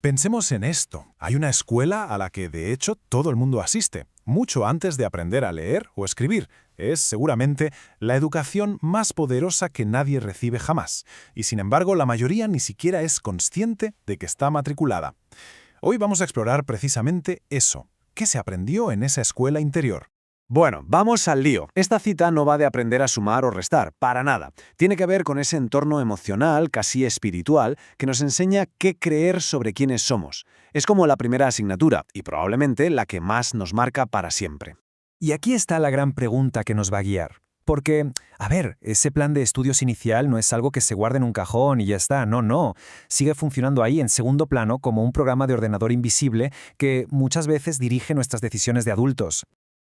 Pensemos en esto. Hay una escuela a la que, de hecho, todo el mundo asiste, mucho antes de aprender a leer o escribir. Es, seguramente, la educación más poderosa que nadie recibe jamás. Y, sin embargo, la mayoría ni siquiera es consciente de que está matriculada. Hoy vamos a explorar precisamente eso. ¿Qué se aprendió en esa escuela interior? Bueno, vamos al lío. Esta cita no va de aprender a sumar o restar, para nada. Tiene que ver con ese entorno emocional, casi espiritual, que nos enseña qué creer sobre quiénes somos. Es como la primera asignatura, y probablemente la que más nos marca para siempre. Y aquí está la gran pregunta que nos va a guiar. Porque, a ver, ese plan de estudios inicial no es algo que se guarde en un cajón y ya está, no. Sigue funcionando ahí en segundo plano como un programa de ordenador invisible que muchas veces dirige nuestras decisiones de adultos.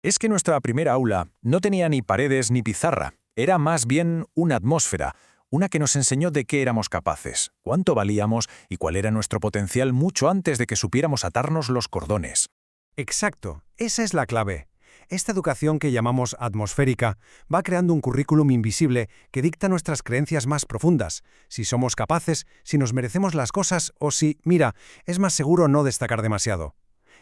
Es que nuestra primera aula no tenía ni paredes ni pizarra. Era más bien una atmósfera, una que nos enseñó de qué éramos capaces, cuánto valíamos y cuál era nuestro potencial mucho antes de que supiéramos atarnos los cordones. Exacto, esa es la clave. Esta educación que llamamos atmosférica va creando un currículum invisible que dicta nuestras creencias más profundas, si somos capaces, si nos merecemos las cosas o si, mira, es más seguro no destacar demasiado.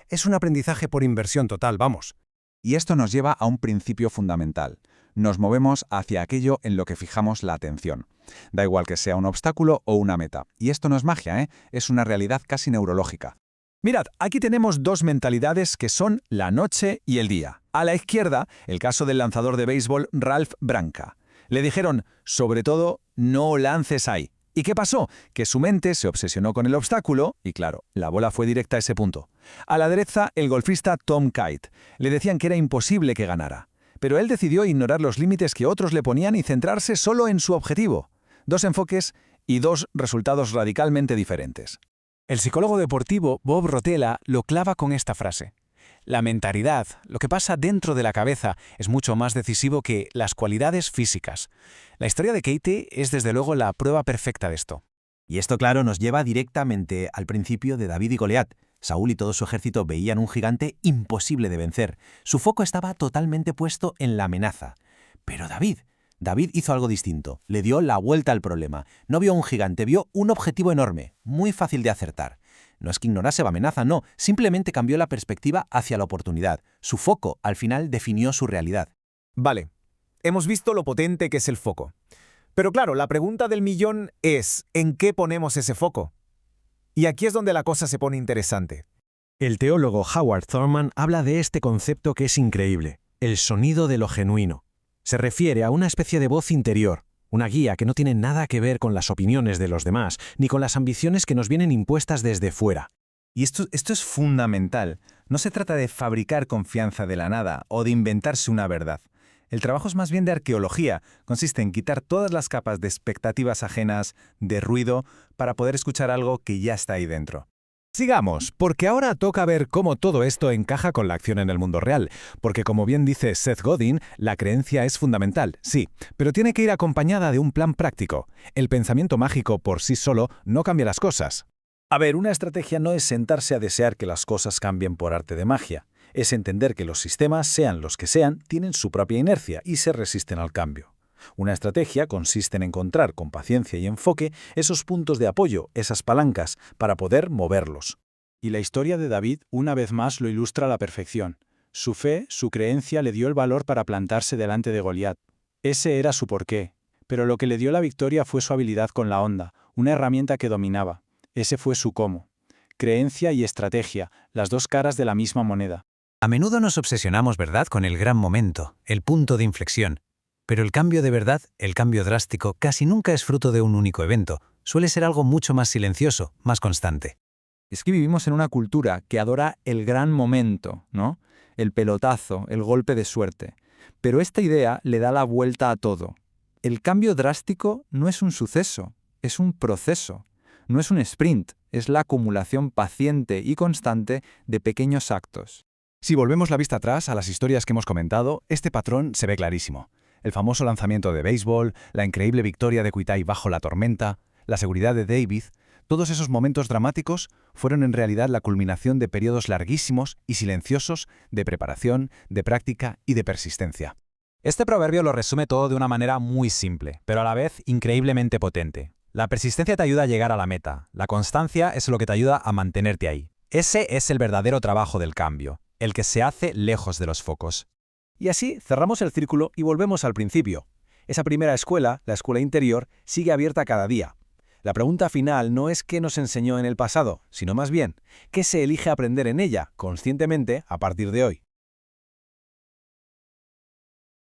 Es un aprendizaje por inversión total, vamos. Y esto nos lleva a un principio fundamental. Nos movemos hacia aquello en lo que fijamos la atención. Da igual que sea un obstáculo o una meta. Y esto no es magia, ¿eh? Es una realidad casi neurológica. Mirad, aquí tenemos dos mentalidades que son la noche y el día. A la izquierda, el caso del lanzador de béisbol Ralph Branca. Le dijeron, sobre todo, no lances ahí. ¿Y qué pasó? Que su mente se obsesionó con el obstáculo y, claro, la bola fue directa a ese punto. A la derecha, el golfista Tom Kite. Le decían que era imposible que ganara. Pero él decidió ignorar los límites que otros le ponían y centrarse solo en su objetivo. Dos enfoques y dos resultados radicalmente diferentes. El psicólogo deportivo Bob Rotella lo clava con esta frase. La mentalidad, lo que pasa dentro de la cabeza, es mucho más decisivo que las cualidades físicas. La historia de Katie es desde luego la prueba perfecta de esto. Y esto, claro, nos lleva directamente al principio de David y Goliat. Saúl y todo su ejército veían un gigante imposible de vencer. Su foco estaba totalmente puesto en la amenaza. Pero David hizo algo distinto. Le dio la vuelta al problema. No vio un gigante, vio un objetivo enorme, muy fácil de acertar. No es que ignorase la amenaza, no. Simplemente cambió la perspectiva hacia la oportunidad. Su foco, al final, definió su realidad. Vale, hemos visto lo potente que es el foco. Pero claro, la pregunta del millón es, ¿en qué ponemos ese foco? Y aquí es donde la cosa se pone interesante. El teólogo Howard Thurman habla de este concepto que es increíble, el sonido de lo genuino. Se refiere a una especie de voz interior, una guía que no tiene nada que ver con las opiniones de los demás, ni con las ambiciones que nos vienen impuestas desde fuera. Y esto es fundamental. No se trata de fabricar confianza de la nada o de inventarse una verdad. El trabajo es más bien de arqueología. Consiste en quitar todas las capas de expectativas ajenas, de ruido, para poder escuchar algo que ya está ahí dentro. Sigamos, porque ahora toca ver cómo todo esto encaja con la acción en el mundo real. Porque como bien dice Seth Godin, la creencia es fundamental, sí, pero tiene que ir acompañada de un plan práctico. El pensamiento mágico por sí solo no cambia las cosas. A ver, una estrategia no es sentarse a desear que las cosas cambien por arte de magia. Es entender que los sistemas, sean los que sean, tienen su propia inercia y se resisten al cambio. Una estrategia consiste en encontrar con paciencia y enfoque esos puntos de apoyo, esas palancas, para poder moverlos. Y la historia de David una vez más lo ilustra a la perfección. Su fe, su creencia le dio el valor para plantarse delante de Goliat. Ese era su porqué. Pero lo que le dio la victoria fue su habilidad con la honda, una herramienta que dominaba. Ese fue su cómo. Creencia y estrategia, las dos caras de la misma moneda. A menudo nos obsesionamos, ¿verdad?, con el gran momento, el punto de inflexión. Pero el cambio de verdad, el cambio drástico, casi nunca es fruto de un único evento. Suele ser algo mucho más silencioso, más constante. Es que vivimos en una cultura que adora el gran momento, ¿no? El pelotazo, el golpe de suerte. Pero esta idea le da la vuelta a todo. El cambio drástico no es un suceso, es un proceso. No es un sprint, es la acumulación paciente y constante de pequeños actos. Si volvemos la vista atrás a las historias que hemos comentado, este patrón se ve clarísimo. El famoso lanzamiento de béisbol, la increíble victoria de Kuitai bajo la tormenta, la seguridad de David, todos esos momentos dramáticos fueron en realidad la culminación de periodos larguísimos y silenciosos de preparación, de práctica y de persistencia. Este proverbio lo resume todo de una manera muy simple, pero a la vez increíblemente potente. La persistencia te ayuda a llegar a la meta. La constancia es lo que te ayuda a mantenerte ahí. Ese es el verdadero trabajo del cambio, el que se hace lejos de los focos. Y así cerramos el círculo y volvemos al principio. Esa primera escuela, la escuela interior, sigue abierta cada día. La pregunta final no es qué nos enseñó en el pasado, sino más bien, qué se elige aprender en ella, conscientemente, a partir de hoy.